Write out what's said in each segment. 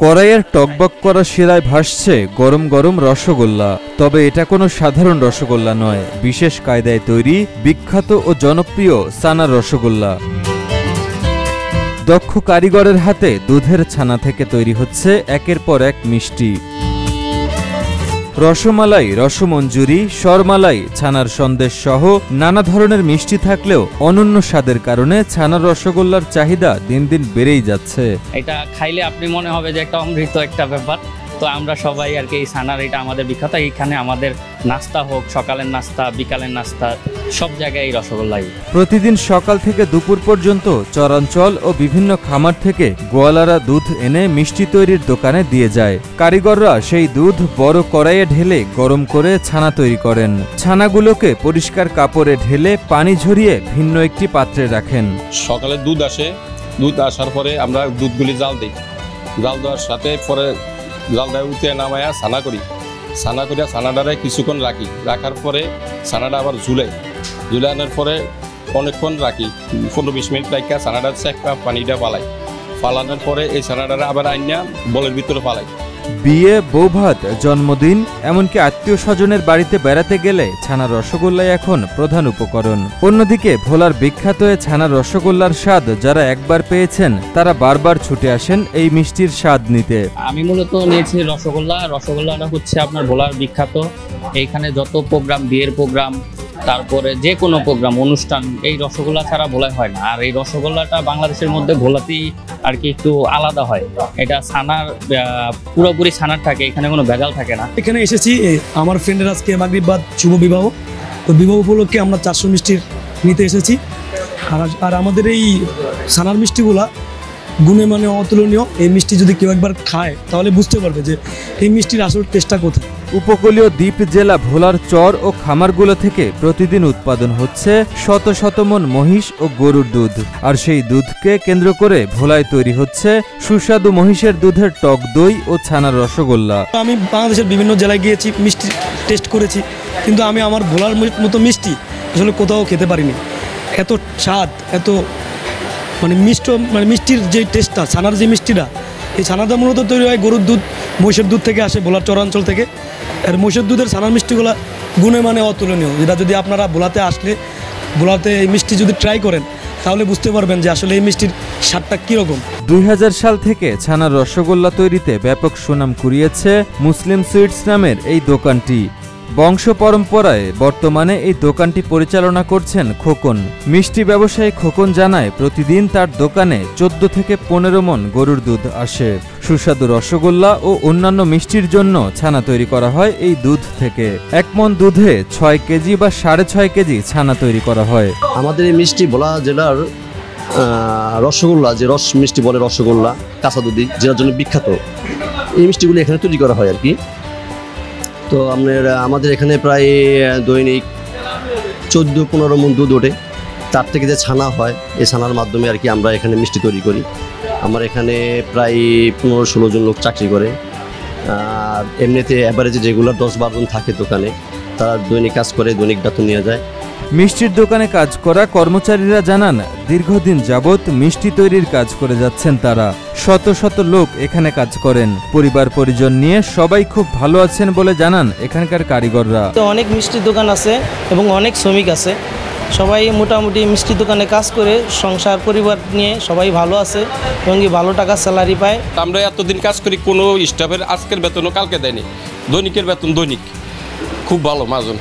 কড়াইয়ের টকবক করা শিরায় ভাসছে গরম গরম রসগোল্লা। তবে এটা কোনো সাধারণ রসগোল্লা নয়, বিশেষ কায়দায় তৈরি বিখ্যাত ও জনপ্রিয় ছানার রসগোল্লা। দক্ষ কারিগরের হাতে দুধের ছানা থেকে তৈরি হচ্ছে একের পর এক মিষ্টি। রসমালাই, রসমঞ্জুরি, সরমালাই, ছানার সন্দেশ সহ নানা ধরনের মিষ্টি থাকলেও অনন্য স্বাদের কারণে ছানার রসগোল্লার চাহিদা দিন দিন বেড়েই যাচ্ছে। এটা খাইলে আপনি মনে হবে যে একটা অমৃত একটা ব্যাপার। তো আমরা সবাই আর কি এই ছানার, এটা আমাদের বিখ্যাত। এইখানে আমাদের নাস্তা হোক, সকালের নাস্তা, বিকালের নাস্তা, সব জায়গায় এই রসগোল্লাই। প্রতিদিন সকাল থেকে দুপুর পর্যন্ত চরাঞ্চল ও বিভিন্ন খামার থেকে গোয়ালারা দুধ এনে মিষ্টি তৈরির দোকানে দিয়ে যায়। কারিগররা সেই দুধ বড় কড়াইয়ে ঢেলে গরম করে ছানা তৈরি করেন। ছানাগুলোকে পরিষ্কার কাপড়ে ঢেলে পানি ঝরিয়ে ভিন্ন একটি পাত্রে রাখেন। সকালে দুধ আসে, দুধ আসার পরে আমরা দুধগুলি জাল দিই। জাল দেওয়ার সাথে পরে জাল দেওয়া উঠে নামায়া ছানা করি। ছানা করিয়া ছানাটারে কিছুক্ষণ রাখি, রাখার পরে ছানাটা আবার ঝুলানোর পরে অনেকক্ষণ রাখি, 15-20 মিনিট রাখা ছানাটা চেকা পানিটা ফালানোর পরে এই ছানাটারে আবার আইনা বলের ভিতরে ফালাই। বিয়ে, বৌভাত, জন্মদিন, এমনকি আত্মীয় স্বজনের বাড়িতে বেড়াতে গেলে ছানার রসগোল্লাই এখন প্রধান উপকরণ। অন্যদিকে ভোলার বিখ্যাত ছানার রসগোল্লার স্বাদ যারা একবার পেয়েছেন তারা বারবার ছুটে আসেন এই মিষ্টির স্বাদ নিতে। আমি মূলত নিয়েছি রসগোল্লাটা হচ্ছে আপনার ভোলার বিখ্যাত। এইখানে যত প্রোগ্রাম, বিয়ের প্রোগ্রাম, তারপরে যে কোনো প্রোগ্রাম, অনুষ্ঠান, এই রসগোল্লা ছাড়া ভোলায় হয় না। আর এই রসগোল্লাটা বাংলাদেশের মধ্যে ভোলাতেই আর কি একটু আলাদা হয়। এটা ছানার পুরোপুরি ছানার থাকে, এখানে কোনো ভেজাল থাকে না। এখানে এসেছি আমার ফ্রেন্ডের আজকে মাগরিব বাদ শুভ বিবাহ, তো বিবাহ উপলক্ষে আমরা 400 মিষ্টির নিতে এসেছি। আর আমাদের এই ছানার মিষ্টিগুলা গুণে মানে অতুলনীয়। এই মিষ্টি যদি কেউ একবার খায় তাহলে বুঝতে পারবে যে এই মিষ্টির আসল টেস্টটা কোথায়। উপকূলীয় দ্বীপ জেলা ভোলার চর ও খামারগুলো থেকে প্রতিদিন উৎপাদন হচ্ছে শত শত মন মহিষ ও গরুর দুধ। আর সেই দুধকে কেন্দ্র করে ভোলায় তৈরি হচ্ছে সুস্বাদু মহিষের দুধের টক দই ও ছানার রসগোল্লা। আমি বাংলাদেশের বিভিন্ন জেলায় গিয়েছি, মিষ্টি টেস্ট করেছি, কিন্তু আমি আমার ভোলার মতো মিষ্টি আসলে কোথাও খেতে পারিনি। এত স্বাদ, এত মিষ্টির যে টেস্টটা, ছানার যে মিষ্টিটা, এই ছানাটা মূলত তৈরি হয় গরুর দুধ, মহিষের দুধ থেকে আসে, ভোলার চরাঞ্চল থেকে। আর মহিষের দুধের ছানার মিষ্টিগুলো গুণে মানে অতুলনীয়, যেটা যদি আপনারা ভোলাতে আসলে, ভোলাতে এই মিষ্টি যদি ট্রাই করেন তাহলে বুঝতে পারবেন যে আসলে এই মিষ্টির স্বাদটা কীরকম। 2000 সাল থেকে ছানার রসগোল্লা তৈরিতে ব্যাপক সুনাম কুড়িয়েছে মুসলিম সুইটস নামের এই দোকানটি। বংশ পরম্পরায় বর্তমানে এই দোকানটি পরিচালনা করছেন খোকন। মিষ্টি ব্যবসায়ী খোকন জানায় প্রতিদিন তার দোকানে 14 থেকে 15 মণ গরুর দুধ আসে। সুস্বাদু রসগোল্লা ও অন্যান্য মিষ্টির জন্য ছানা তৈরি করা হয় এই দুধ থেকে। 1 মণ দুধে 6 কেজি বা 6.5 কেজি ছানা তৈরি করা হয়। আমাদের এই মিষ্টি ভোলা জেলার রসগোল্লা, যে রস মিষ্টি বলে রসগোল্লা, কাঁচা দুধি, যেটার জন্য বিখ্যাত, এই মিষ্টিগুলো এখানে তৈরি করা হয় আর কি। তো আমাদের এখানে প্রায় দৈনিক 14-15 মণ দুধ ওঠে। তার থেকে যে ছানা হয়, এই ছানার মাধ্যমে আর কি আমরা এখানে মিষ্টি তৈরি করি। আমার এখানে প্রায় 15-16 জন লোক চাকরি করে। আর এমনিতে অ্যাভারেজে রেগুলার 10-12 জন থাকে দোকানে, তারা দৈনিক কাজ করে, দৈনিক বেতন নিয়ে যায়। মিষ্টির দোকানে কাজ করা কর্মচারীরা জানান দীর্ঘদিন যাবৎ মিষ্টি তৈরির কাজ করে যাচ্ছেন তারা। শত শত লোক এখানে কাজ করেন। পরিবার পরিজন নিয়ে সবাই খুব ভালো আছেন বলে জানান এখানকার কারিগররা। অনেক মিষ্টির দোকান আছে এবং অনেক শ্রমিক আছে, সবাই মোটামুটি মিষ্টির দোকানে কাজ করে সংসার পরিবার নিয়ে সবাই ভালো আছে এবং ভালো টাকা স্যালারি পায়। আমরা এতদিন কাজ করি, কোনো স্টাফের আজকের বেতনও কালকে দেয়নি, দৈনিকের বেতন দৈনিক, খুব ভালো মাজন।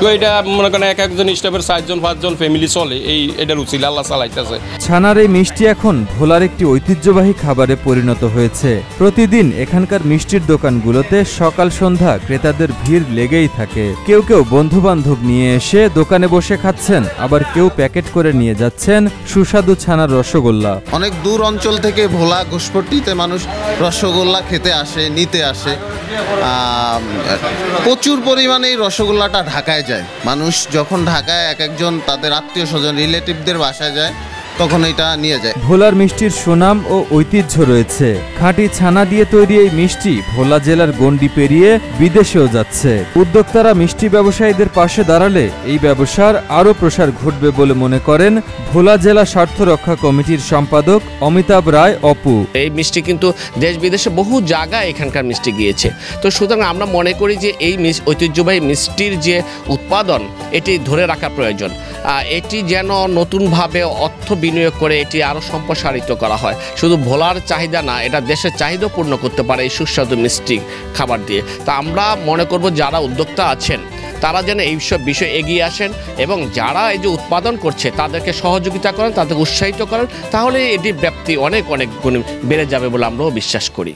তো এটা মনে করেন একজন স্টাফের 4-5 জন ফ্যামিলি চলে, এটার উচিত আল্লাহ চালাইতেছে। ছানার এই মিষ্টি এখন ভোলার একটি ঐতিহ্যবাহী খাবারে পরিণত হয়েছে। প্রতিদিন এখানকার মিষ্টির দোকানগুলোতে সকাল সন্ধ্যা ক্রেতাদের ভিড় লেগেই থাকে। কেউ কেউ বন্ধু বান্ধব নিয়ে এসে দোকানে বসে খাচ্ছেন, আবার কেউ প্যাকেট করে নিয়ে যাচ্ছেন সুস্বাদু ছানার রসগোল্লা। অনেক দূর অঞ্চল থেকে ভোলা ঘোষপট্টিতে মানুষ রসগোল্লা খেতে আসে, নিতে আসে। প্রচুর পরিমাণে এই রসগোল্লাটা ঢাকায় যায়। মানুষ যখন ঢাকায় একজন তাদের আত্মীয় স্বজন রিলেটিভদের বাসায় যায়, তখন এটা নিয়ে যায়। ভোলার মিষ্টির সুনাম ও ঐতিহ্য রয়েছে। খাঁটি ছানা দিয়ে তৈরি এই মিষ্টি ভোলা জেলার গণ্ডি পেরিয়ে বিদেশেও যাচ্ছে। উদ্যোক্তারা মিষ্টি ব্যবসায়ীদের পাশে দাঁড়ালে এই ব্যবসার আরও প্রসার ঘটবে বলে মনে করেন ভোলা জেলা স্বার্থ রক্ষা কমিটির সম্পাদক অমিতাভ রায় অপু। এই মিষ্টি কিন্তু দেশ বিদেশে বহু জায়গায় এখানকার মিষ্টি গিয়েছে। তো সুতরাং আমরা মনে করি যে এই ঐতিহ্যবাহী মিষ্টির যে উৎপাদন এটি ধরে রাখা প্রয়োজন। এটি যেন নতুনভাবে অর্থ বিনিয়োগ করে এটি আরও সম্প্রসারিত করা হয়। শুধু ভোলার চাহিদা না, এটা দেশের চাহিদা পূর্ণ করতে পারে এই সুস্বাদু মিষ্টি খাবার দিয়ে। তা আমরা মনে করব যারা উদ্যোক্তা আছেন তারা যেন এই সব বিষয়ে এগিয়ে আসেন এবং যারা এই যে উৎপাদন করছে তাদেরকে সহযোগিতা করেন, তাদেরকে উৎসাহিত করেন, তাহলে এটির ব্যাপ্তি অনেক অনেক গুণে বেড়ে যাবে বলে আমরাও বিশ্বাস করি।